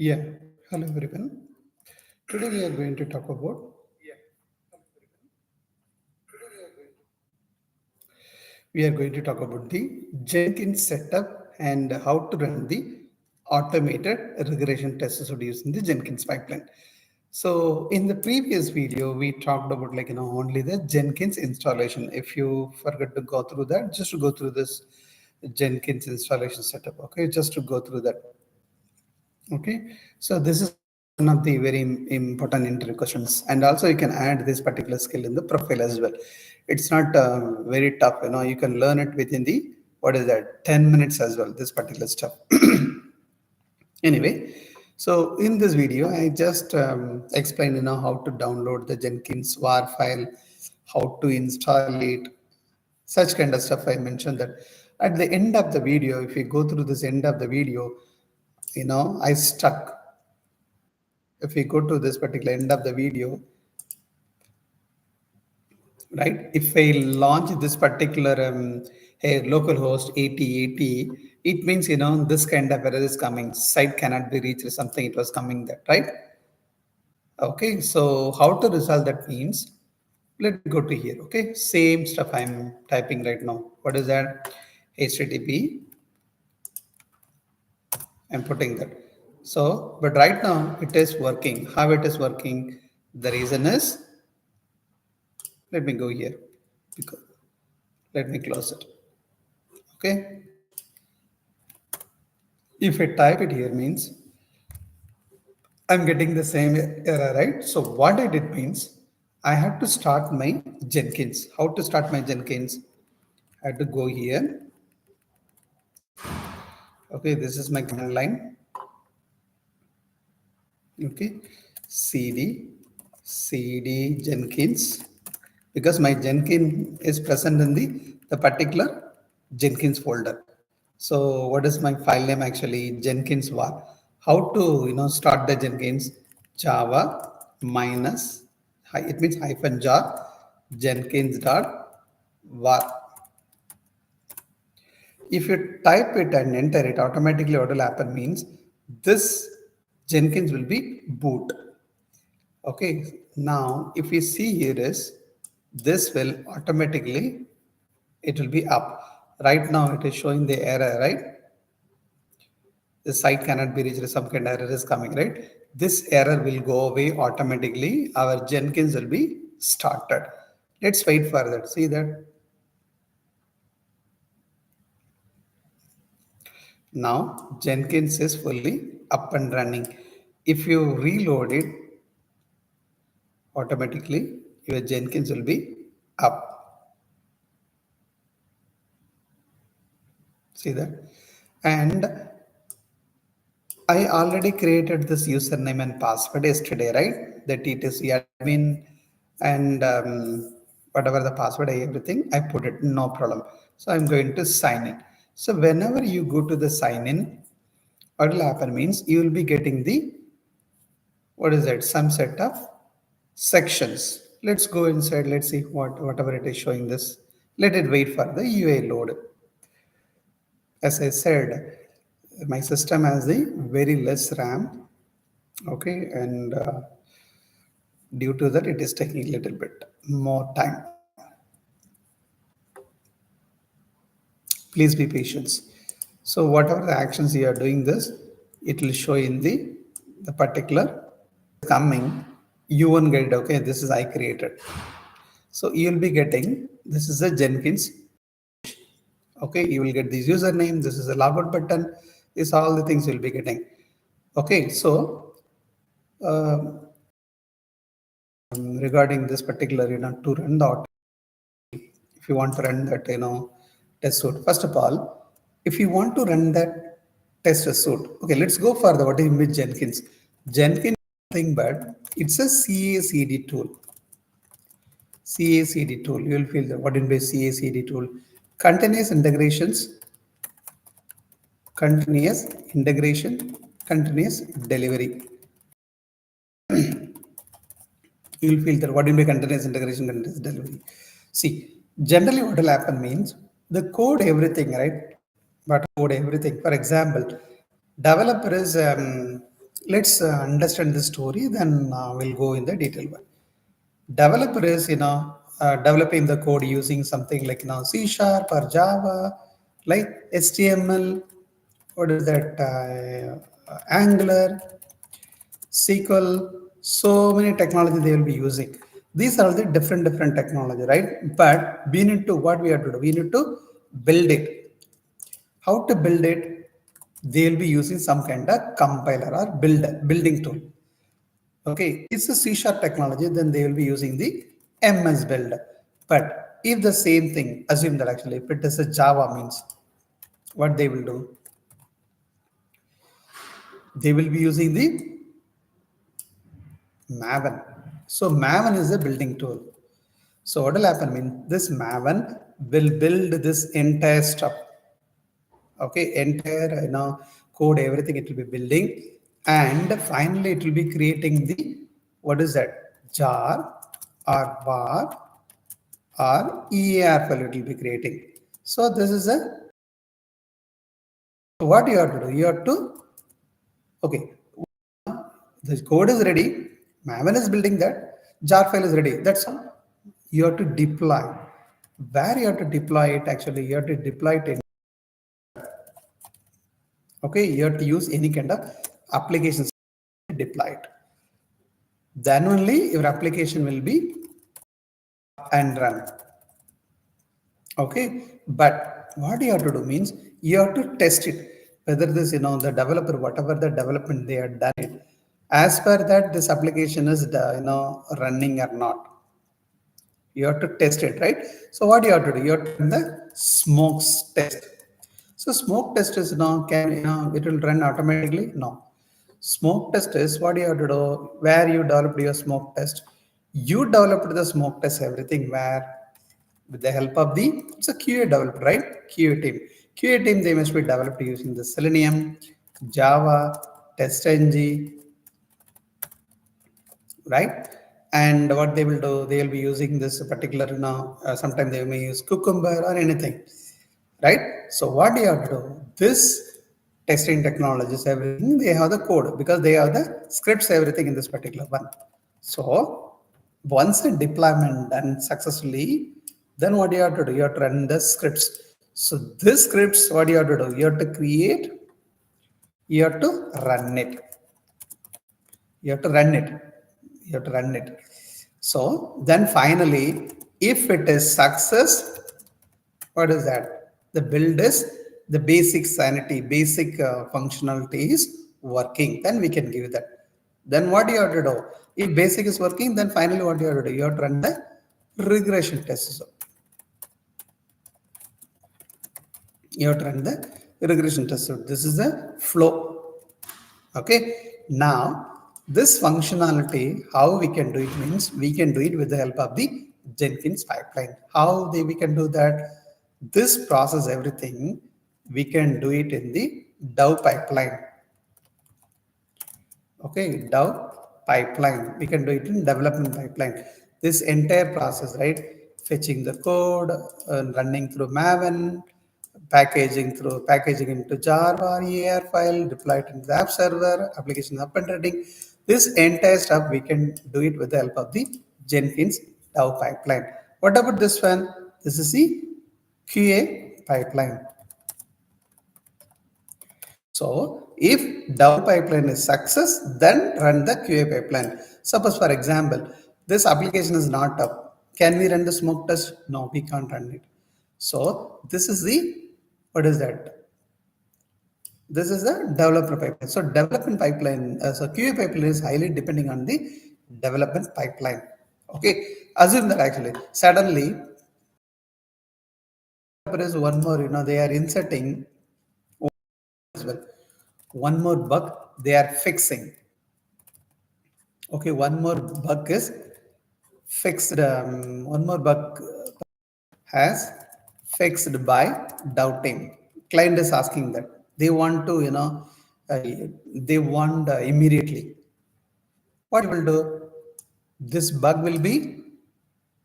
Yeah, hello everyone. Today we are going to talk about the Jenkins setup and how to run the automated regression tests using the Jenkins pipeline. So in the previous video, we talked about only the Jenkins installation. If you forget to go through that, just to go through this Jenkins installation setup. Okay, just to go through that. Okay, so this is one of the very important interview questions, and also you can add this particular skill in the profile as well. It's not very tough, you can learn it within the what is that 10 minutes as well, this particular stuff. Anyway, so in this video I just explained how to download the Jenkins war file, how to install it, such kind of stuff. I mentioned that at the end of the video, if you go through this end of the video, I stuck. If we go to this particular end of the video, right? If I launch this particular hey, localhost 8080, it means this kind of error is coming. Site cannot be reached or something. It was coming that, right? Okay, so how to resolve that means, let me go to here. Okay, same stuff I'm typing right now. What is that? HTTP. I'm putting that. So, but right now it is working. How it is working? The reason is, let me go here. Because, let me close it. Okay. If I type it here means I'm getting the same error, right? So what I did means I have to start my Jenkins. How to start my Jenkins? I have to go here. Okay, this is my command line. Okay, cd Jenkins, because my Jenkins is present in the particular Jenkins folder. So what is my file name actually? Jenkins var. How to start the Jenkins? Java minus it means hyphen jar Jenkins dot var. If you type it and enter it, automatically what will happen means this Jenkins will be boot. Okay, now if you see here is this will automatically it will be up. Right now it is showing the error, right? The site cannot be reached, some kind of error is coming, right? This error will go away automatically. Our Jenkins will be started. Let's wait for that. See that? Now Jenkins is fully up and running. If you reload it, automatically your Jenkins will be up. See that? And I already created this username and password yesterday, right? That it is admin and whatever the password, everything, I put it, no problem. So I'm going to sign in. So whenever you go to the sign in, what will happen means you will be getting the, what is that, some set of sections. Let's go inside. Let's see whatever it is showing this. Let it wait for the UI load. As I said, my system has the very less RAM. Okay, and due to that it is taking a little bit more time. Please be patient. So whatever the actions you are doing this, it will show in the particular coming. You won't get it. Okay, this is I created. So you will be getting, this is a Jenkins. Okay, you will get this username. This is a logout button. These are all the things you'll be getting. Okay, so regarding this particular, to run the auto, if you want to run that, test suite, first of all, if you want to run that test suite, okay, let's go for the what is with Jenkins. Jenkins thing, but it's a CACD tool. CACD tool. You will feel that what in by CACD tool. Continuous integrations, continuous integration, continuous delivery. You will feel that what in by continuous integration, continuous delivery. See, generally what will happen means the code everything, right? But code everything. For example, developer is let's understand the story, then we'll go in the detail one. Developer is, developing the code using something like, C Sharp or Java, like HTML, what is that, Angular, SQL, so many technology they will be using. These are the different technology, right? But we need to, what we have to do, we need to build it. How to build it? They will be using some kind of compiler or building tool. Okay, it's a C sharp technology, then they will be using the MS build. But if the same thing, assume that actually if it is a Java means, what they will do? They will be using the Maven. So Maven is a building tool. So what will happen means this Maven will build this entire stuff. Okay, entire code, everything it will be building, and finally it will be creating the, what is that, jar or bar or EAR file it will be creating. So this is a, what you have to do, you have to, okay, this code is ready, Maven is building that, jar file is ready, that's all. You have to deploy. Where you have to deploy it, actually you have to deploy it in, okay, you have to use any kind of applications to deploy it. Then only your application will be and run. Okay, but what you have to do means you have to test it, whether this, the developer, whatever the development they have done it, as per that this application is running or not. You have to test it, right? So what you have to do, you have to run the smoke test. So smoke test is, can, it will run automatically? No. Smoke test is, what you have to do, where you developed your smoke test. You developed the smoke test everything where, with the help of the, it's a QA developer, right? QA team. QA team, they must be developed using the Selenium, Java, TestNG, right? And what they will do, they will be using this particular, sometimes they may use Cucumber or anything, right? So what do you have to do? This testing technologies, everything, they have the code because they have the scripts, everything in this particular one. So once the deployment done successfully, then what you have to do? You have to run the scripts. So this scripts, what you have to do? You have to create, you have to run it. You have to run it. You have to run it. So then finally, if it is success, what is that? The build is the basic sanity, basic functionality is working. Then we can give that. Then what you have to do? If basic is working, then finally what you have to do? You have to run the regression tests. You have to run the regression test. So this is the flow. Okay. Now this functionality, how we can do it means we can do it with the help of the Jenkins pipeline. How we can do that? This process, everything, we can do it in the Dove pipeline. Okay, Dove pipeline. We can do it in development pipeline. This entire process, right? Fetching the code, running through Maven, packaging into jar or EAR file, deploy it into the app server, application up and running. This entire stuff we can do it with the help of the Jenkins Dove pipeline. What about this one? This is the QA pipeline. So if Dove pipeline is success, then run the QA pipeline. Suppose for example, this application is not up. Can we run the smoke test? No, we can't run it. So this is the, what is that? This is the developer pipeline. So development pipeline, so QA pipeline is highly depending on the development pipeline. Okay, assume that actually suddenly is one more, they are inserting as well. One more bug they are fixing. Okay, one more bug is fixed. One more bug has fixed by doubting. Client is asking that they want to, they want immediately. What you will do? This bug will be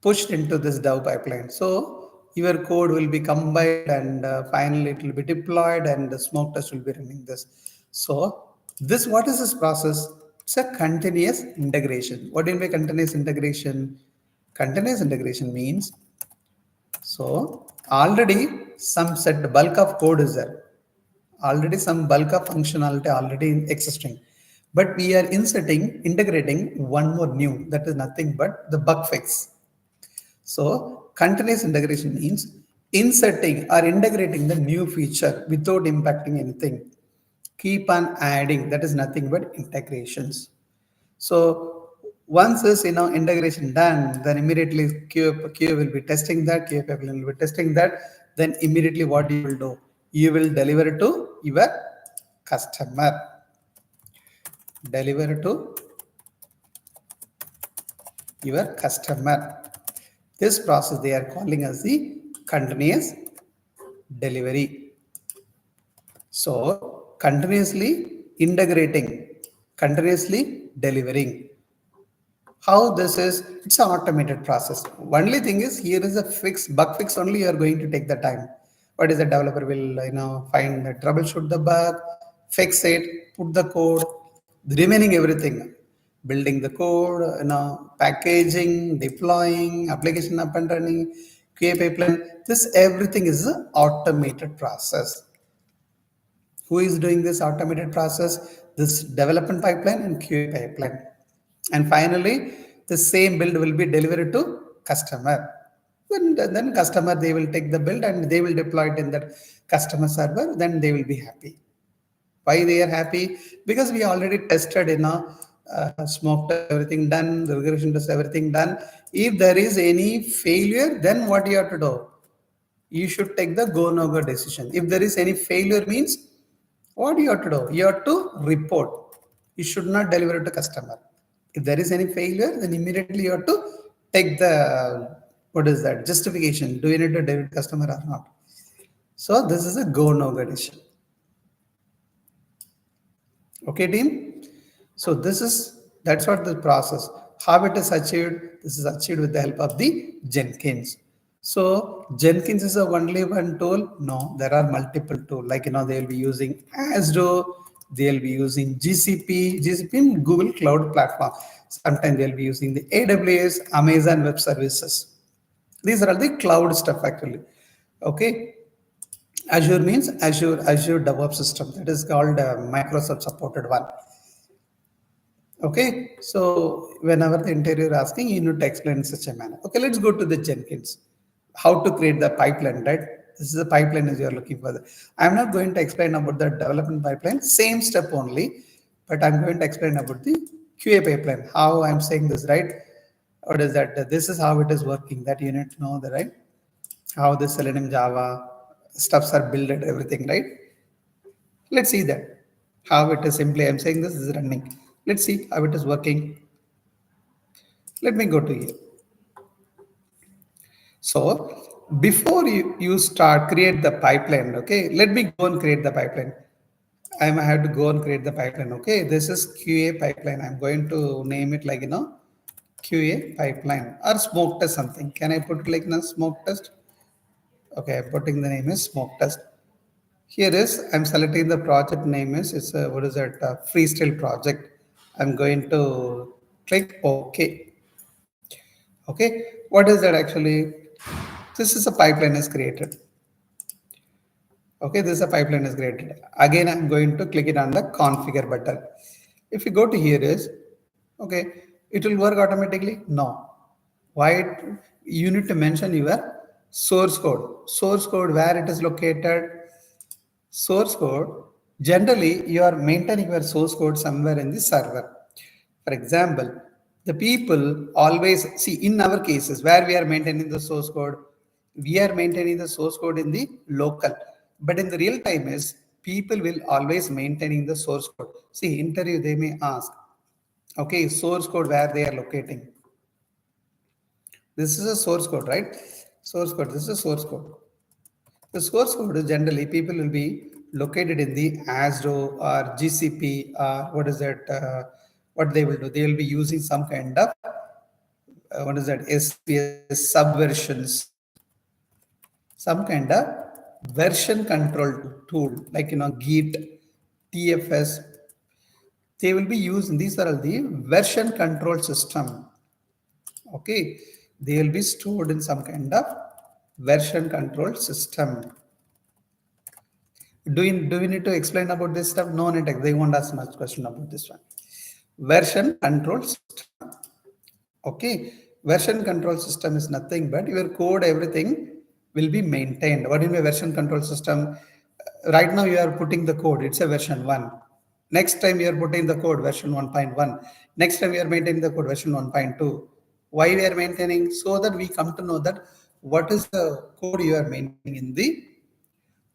pushed into this Dove pipeline. So your code will be compiled and finally it will be deployed and the smoke test will be running this. So This, what is this process? It's a continuous integration. What do you mean by continuous integration? Continuous integration means, so already some set bulk of code is there. Already some bulk of functionality already existing. But we are integrating one more new, that is nothing but the bug fix. So continuous integration means inserting or integrating the new feature without impacting anything. Keep on adding, that is nothing but integrations. So once this integration done, then immediately QA will be testing that, QA pipeline will be testing that. Then immediately what you will do? You will deliver it to your customer. Deliver to your customer. This process they are calling as the continuous delivery. So continuously integrating, continuously delivering. How this is, it's an automated process. Only thing is, here is a bug fix only you are going to take the time. What is the developer will find the troubleshoot the bug, fix it, put the code, the remaining everything, building the code, packaging, deploying, application up and running, QA pipeline. This everything is an automated process. Who is doing this automated process? This development pipeline and QA pipeline. And finally, the same build will be delivered to customer. Then customer, they will take the build and they will deploy it in that customer server. Then they will be happy. Why they are happy? Because we already tested, smoke test, everything done, the regression test, everything done. If there is any failure, then what you have to do? You should take the go no go decision. If there is any failure means, what you have to do? You have to report. You should not deliver it to customer. If there is any failure, then immediately you have to take the, what is that, justification. Do you need to deliver to customer or not? So this is a go no go decision. Okay, team. So that's what the process. How it is achieved? This is achieved with the help of the Jenkins. So Jenkins is a only one tool? No, there are multiple tools. Like they will be using Azure, they'll be using GCP in Google Cloud Platform. Sometimes they'll be using the AWS, Amazon Web Services. These are all the cloud stuff actually. Okay. Azure means Azure DevOps system. That is called Microsoft supported one. Okay, so whenever the interviewer asking, you need to explain in such a manner. Okay, let's go to the Jenkins. How to create the pipeline, right? This is the pipeline as you are looking for. I'm not going to explain about the development pipeline, same step only, but I'm going to explain about the QA pipeline. How I'm saying this, right? What is that? This is how it is working. That you need to know, the right? How the Selenium Java stuffs are built, everything, right? Let's see that. How it is simply, I'm saying this is running. Let's see how it is working. Let me go to here. So before you start create the pipeline, okay, let me go and create the pipeline. I have to go and create the pipeline. Okay, this is QA pipeline. I'm going to name it like QA pipeline or smoke test something. Can I put it like smoke test? Okay, I'm putting the name is smoke test. Here is, I'm selecting the project name is, it's a, what is that, freestyle project. I'm going to click OK. Okay, what is that actually? This is a pipeline is created. Okay, this is a pipeline is created. Again, I'm going to click it on the configure button. If you go to here is, okay, it will work automatically? No. Why? You need to mention your source code. Source code, where it is located. Source code, generally you are maintaining your source code somewhere in the server. For example, the people always see in our cases where we are maintaining the source code, we are maintaining the source code in the local. But in the real time is people will always maintaining the source code. See, interview they may ask, okay, source code where they are locating. This is a source code, right? Source code, this is a source code. The source code is generally people will be located in the Azure or GCP or what is that? What they will do? They will be using some kind of what is that? SPS subversions, some kind of version control tool like Git, TFS. They will be used, these are all the version control system. Okay, they will be stored in some kind of version control system. Do we need to explain about this stuff? No need. They won't ask much question about this one. Version control system. Okay, version control system is nothing but your code, everything will be maintained. What is a version control system? Right now you are putting the code, it's a version 1. Next time you are putting the code version 1.1. Next time you are maintaining the code version 1.2. Why we are maintaining? So that we come to know that what is the code you are maintaining in the,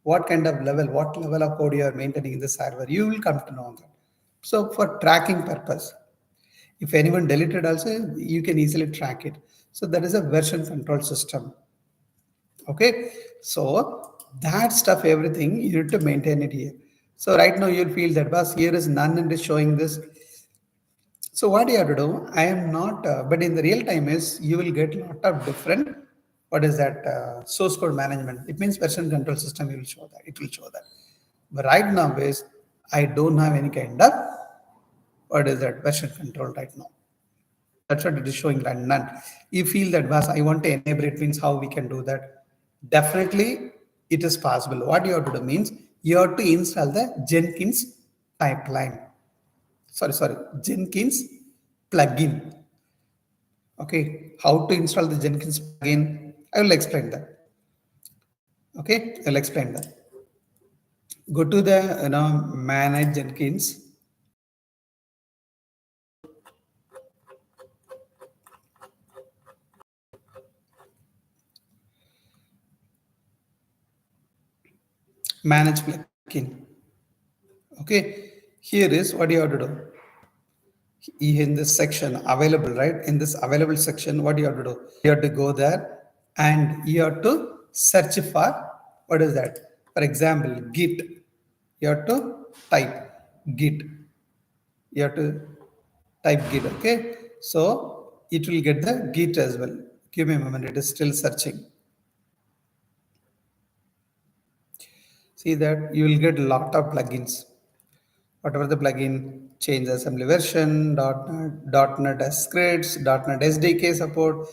what kind of level, what level of code you are maintaining in the server. You will come to know that. So for tracking purpose, if anyone deleted also, you can easily track it. So that is a version control system. Okay, so that stuff, everything you need to maintain it here. So right now you'll feel that bus here is none and is showing this. So what you have to do? I am not, but in the real time is you will get a lot of different. What is that? Source code management. It means version control system. You will show that. It will show that. But right now is I don't have any kind of, what is that, version control right now. That's what it is showing like none. You feel that was I want to enable it, means how we can do that. Definitely it is possible. What you have to do means you have to install the Jenkins pipeline. Sorry, Jenkins plugin. Okay, how to install the Jenkins plugin? I will explain that. Okay, I'll explain that. Go to the manage Jenkins. Manage plugin. Okay, here is what you have to do. In this section available, right? In this available section, what you have to do? You have to go there and you have to search for, what is that? For example, Git. You have to type Git. You have to type Git. Okay, so it will get the Git as well. Give me a moment, it is still searching. See that you will get a lot of plugins. Whatever the plugin, change assembly version, .NET scripts, .NET SDK support,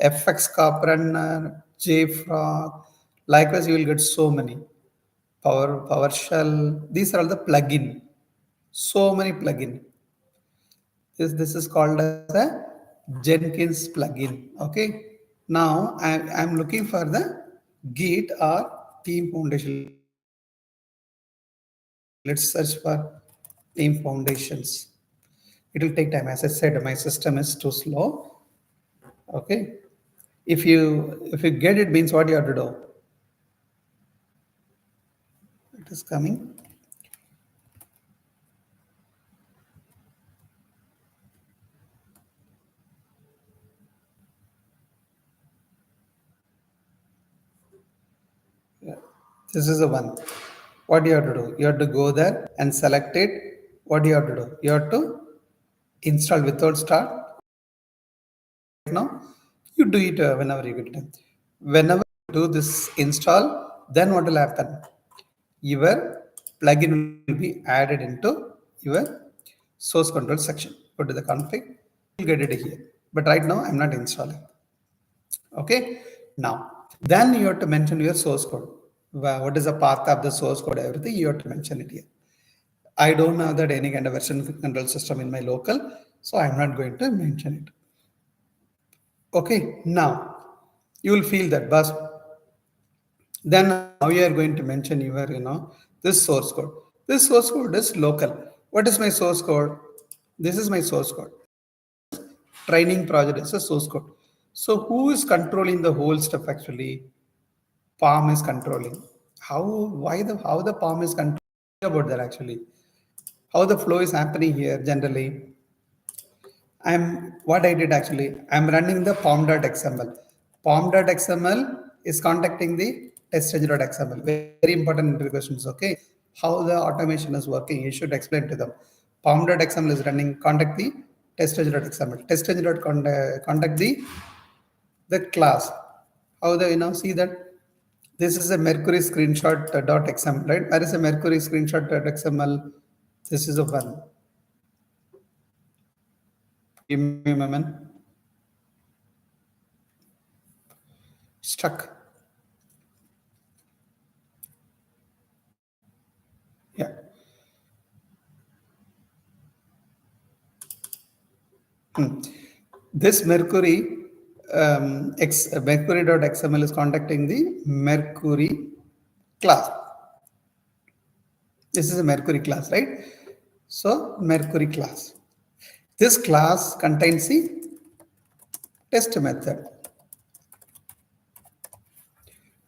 FX Cop Runner, JFrog. Likewise, you will get so many. PowerShell. These are all the plugin. So many plugin. This is called as a Jenkins plugin. Okay. Now I'm looking for the Git or Team Foundation. Let's search for Team Foundations. It will take time. As I said, my system is too slow. Okay. If you get it, means what you have to do. It is coming. Yeah. This is the one. What you have to do? You have to go there and select it. What do you have to do? You have to install without start. Now you do it whenever you get time. Whenever you do this install, then what will happen? Your plugin will be added into your source control section. Go to the config, you'll get it here. But right now I'm not installing. Okay. Now, then you have to mention your source code. What is the path of the source code? Everything you have to mention it here. I don't have that any kind of version control system in my local, so I'm not going to mention it. Okay. Now you will feel that bus. Then now you are going to mention your, this source code. This source code is local. What is my source code? This is my source code. Training project is a source code. So who is controlling the whole stuff actually? Palm is controlling. How the palm is controlling about that actually? How the flow is happening here generally? What I did actually, I'm running the pom.xml. Pom.xml is contacting the test.xml. Very important questions, okay? How the automation is working, you should explain to them. Pom.xml is running, contact the test.xml. Contact the class. How the, see that this is a Mercury screenshot .xml, right? Where is a Mercury screenshot .xml? This is a one. Give me a moment. Stuck. Yeah. This Mercury Mercury.xml is contacting the Mercury class. This is a Mercury class, right? So Mercury class. This class contains the test method,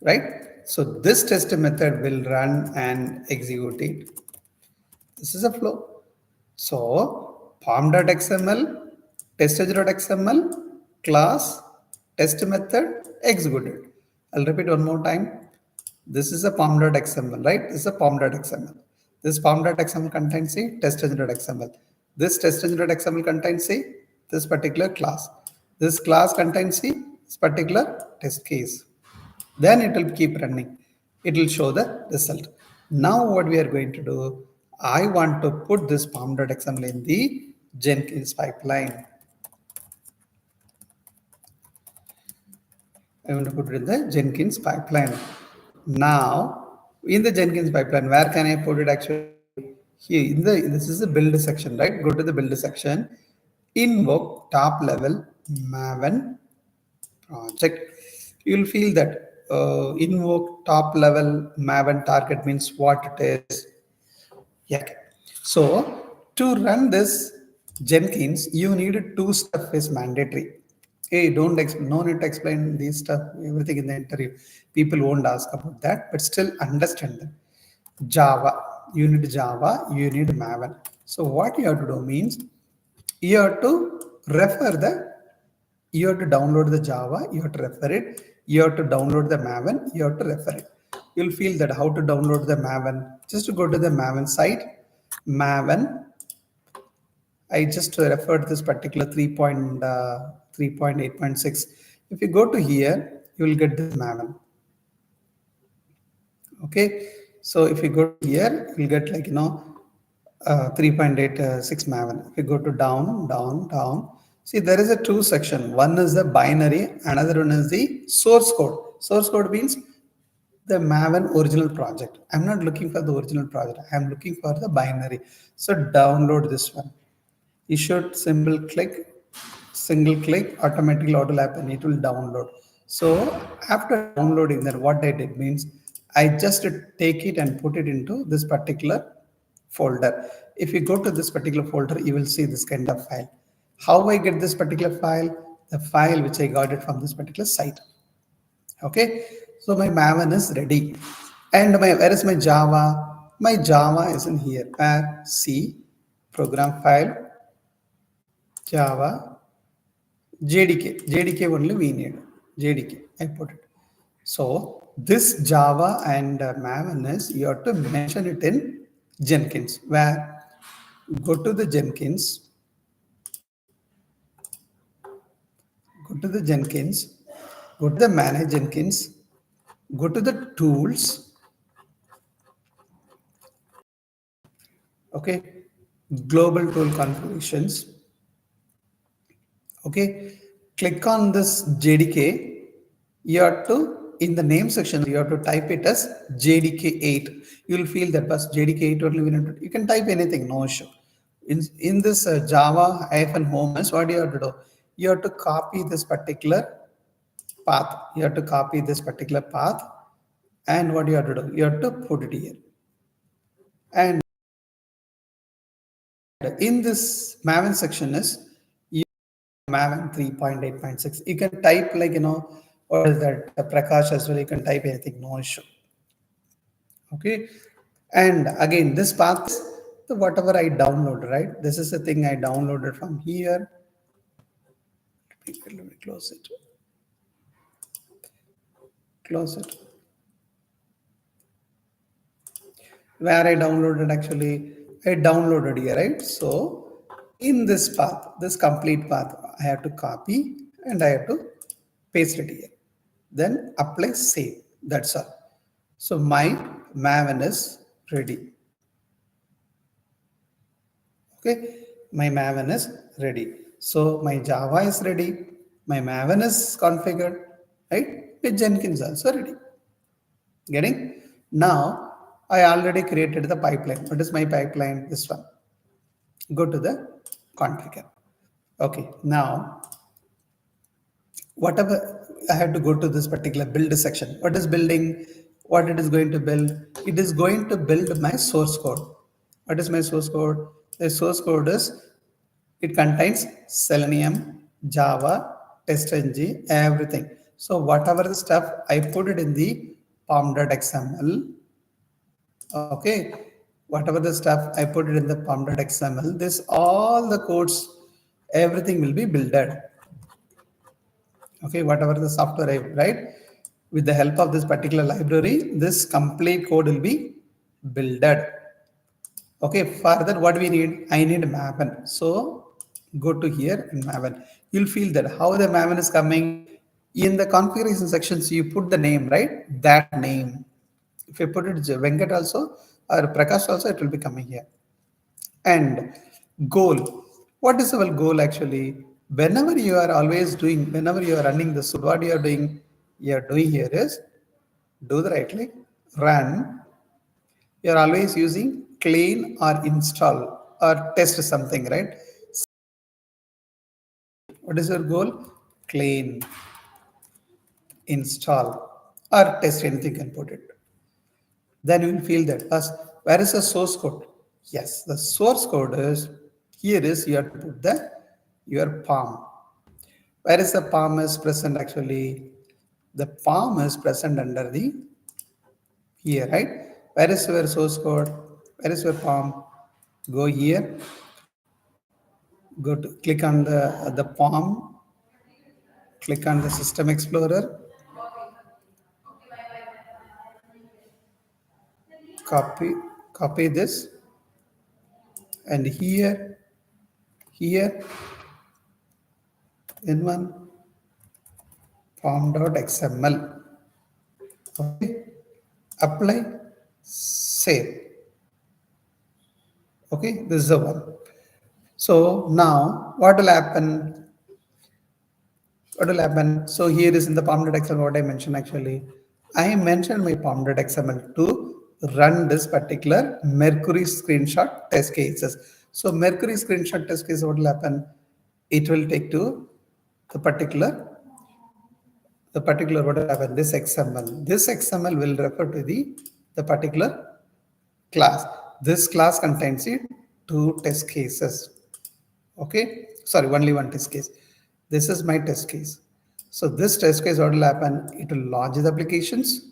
right? So this test method will run and execute it. This is a flow. So pom.xml, testedge.xml, class, test method, executed. I'll repeat one more time. This is a pom.xml, right? This is a pom.xml. This pom.xml contains a testengine.xml. This testengine.xml contains a this particular class. This class contains a this particular test case. Then it will keep running. It will show the result. Now what we are going to do, I want to put this pom.xml in the Jenkins pipeline. I want to put it in the Jenkins pipeline. Now, in the Jenkins pipeline, where can I put it actually? Here, this is the build section, right? Go to the build section, invoke top level Maven project. You'll feel that invoke top level Maven target means what it is. Yeah. So to run this Jenkins, you need two stuff is mandatory. Hey, no need to explain these stuff, everything in the interview. People won't ask about that, but still understand them. Java, you need Java, you need Maven. So what you have to do means you have to refer the, you have to download the Java, you have to refer it, you have to download the Maven, you have to refer it. You'll feel that how to download the Maven. Just to go to the Maven site, Maven. I just referred this particular 3.8.6. If you go to here, you will get this Maven. Okay, so if you go here, you'll get 3.86 Maven. If you go to down, see there is a two section. One is the binary, another one is the source code. Source code means the Maven original project. I'm not looking for the original project. I'm looking for the binary. So download this one. You should single click, automatically auto happen. It will download. So after downloading that, what I did means I just take it and put it into this particular folder. If you go to this particular folder, you will see this kind of file. How I get this particular file? The file which I got it from this particular site. Okay, so my Maven is ready. And where is my Java? My Java is in here. Where? C, program file, Java, JDK only we need. JDK, I put it. So this Java and Maven is, you have to mention it in Jenkins. Where? Go to the Jenkins. Go to the Jenkins. Go to the Manage Jenkins. Go to the Tools. Okay. Global Tool Configurations. Okay. Click on this JDK. You have to, in the name section, you have to type it as JDK8. You will feel that was JDK8 only. You can type anything, no issue. In this Java -home, what do you have to do? You have to copy this particular path. You have to copy this particular path. And what you have to do? You have to put it here. And in this Maven section is Maven 3.8.6. You can type what is that? Prakash as well. You can type anything, no issue. Okay. And again, this path is whatever I download, right? This is the thing I downloaded from here. Let me close it. Close it. Where I downloaded actually, I downloaded here, right? So in this path, this complete path, I have to copy and I have to paste it here. Then apply save. That's all. So my Maven is ready. Okay, my Maven is ready. So my Java is ready, my Maven is configured, right? With Jenkins also ready. Getting? Now I already created the pipeline. What is my pipeline? This one. Go to the configure. Okay, now whatever I have to go to this particular build section. What is building? What it is going to build? It is going to build my source code. What is my source code? The source code is it contains Selenium, Java, TestNG, everything. So whatever the stuff I put it in the pom.xml. Okay, whatever the stuff I put it in the pom.xml. This all the codes, everything will be builded. Okay, whatever the software I write, with the help of this particular library, this complete code will be builded. Okay, further what we need, I need Maven. So go to here in Maven, you'll feel that how the Maven is coming in the configuration sections. You put the name, right? That name, if you put it Venkat also or Prakash also, it will be coming here. And goal, what is our goal actually? Whenever you are always doing, whenever you are running this, what you are doing here is do the right click, run. You are always using clean or install or test something, right? What is your goal? Clean, install or test, anything can put it. Then you will feel that. Plus, where is the source code? Yes, the source code is here is you have to put the your palm. Where is the palm is present actually? The palm is present under the here, right? Where is your source code? Where is your palm? Go here, go to click on the palm, click on the System Explorer, copy, copy this, and here, in one palm.xml. Okay, apply, save. Okay, this is the one. So now what will happen? What will happen? So here is in the pom.xml what I mentioned actually. I mentioned my pom.xml to run this particular Mercury screenshot test cases. So Mercury screenshot test case, what will happen? It will take to the particular what will happen? This XML. This XML will refer to the particular class. This class contains it two test cases. Okay, sorry, only one test case. This is my test case. So this test case, what will happen? It will launch the applications,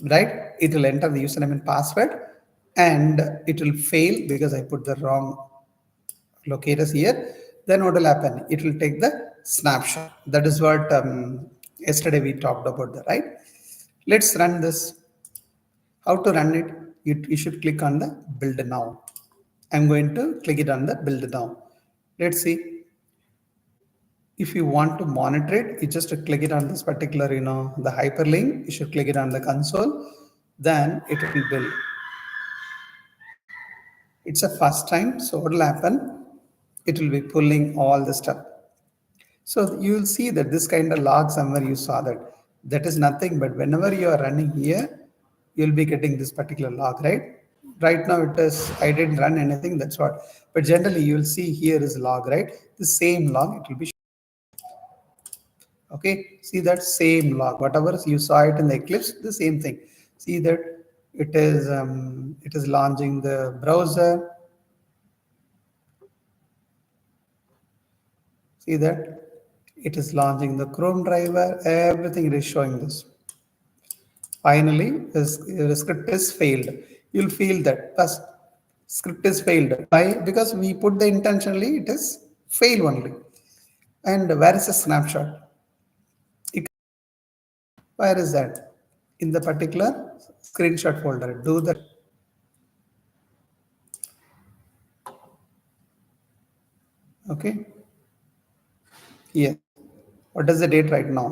right? It will enter the username and password, and it will fail because I put the wrong locators here. Then what will happen? It will take the snapshot. That is what yesterday we talked about, the right? Let's run this. How to run it? You should click on the build now. I'm going to click it on the build now. Let's see. If you want to monitor it, you just click it on this particular, the hyperlink. You should click it on the console. Then it will build. It's a first time. So what will happen? It will be pulling all the stuff. So you will see that this kind of log somewhere you saw that. That is nothing but whenever you are running here, you'll be getting this particular log, right? Right now it is, I didn't run anything, that's what. But generally you will see here is log, right? The same log, it will be. Okay, see that same log, whatever you saw it in the Eclipse, the same thing. See that it is launching the browser. See that it is launching the Chrome driver. Everything is showing this. Finally, the script is failed. You'll feel that first script is failed. Why? Because we put the intentionally, it is fail only. And where is the snapshot? Where is that? In the particular screenshot folder. Do that. Okay. Yes. What is the date right now?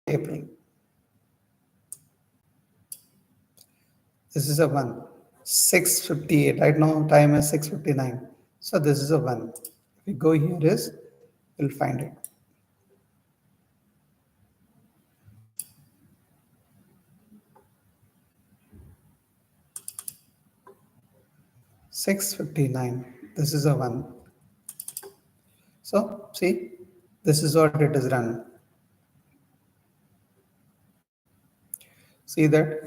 April. This is a one. 6:58. Right now time is 6:59. So this is a one. We go here is, we'll find it. $659. This is a one. So see, this is what it is run. See that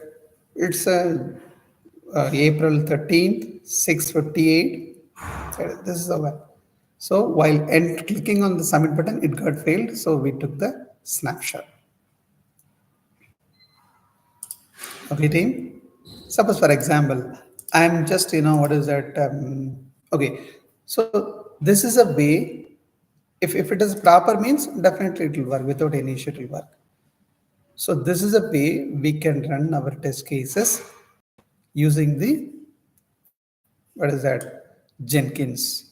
it's a April 13th, 6:58. This is the one. So while clicking on the submit button, it got failed. So we took the snapshot. Okay, team. Suppose, for example, I'm just, what is that? Okay, so this is a way. If it is proper means, definitely it will work. Without any issue, it will work. So this is a way we can run our test cases using the, what is that, Jenkins.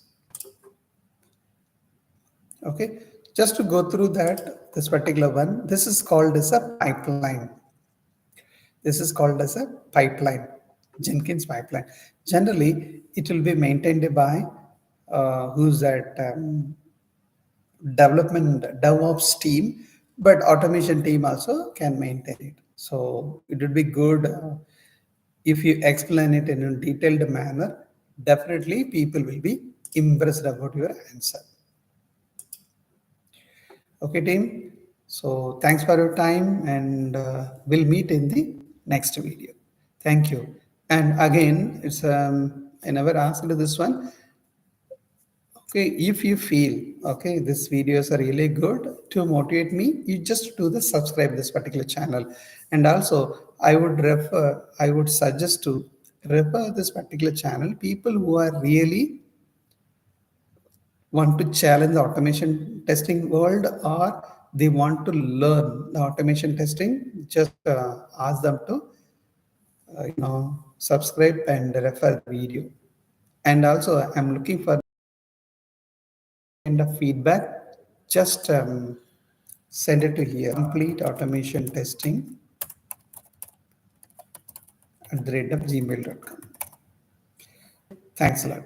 Okay, just to go through that, this particular one, this is called as a pipeline. This is called as a pipeline, Jenkins pipeline. Generally, it will be maintained by who's that development DevOps team, but automation team also can maintain it. So it would be good if you explain it in a detailed manner. Definitely, people will be impressed about your answer. Okay, team. So thanks for your time, and we'll meet in the next video. Thank you. And again, it's I never asked this one. Okay, if you feel okay, these videos are really good to motivate me, you just do the subscribe this particular channel. And also, I would suggest to refer this particular channel people who are really want to challenge the automation testing world, or they want to learn the automation testing, just ask them to subscribe and refer the video. And also, I'm looking for kind of feedback. Just send it to here, complete automation testing @gmail.com. Thanks a lot.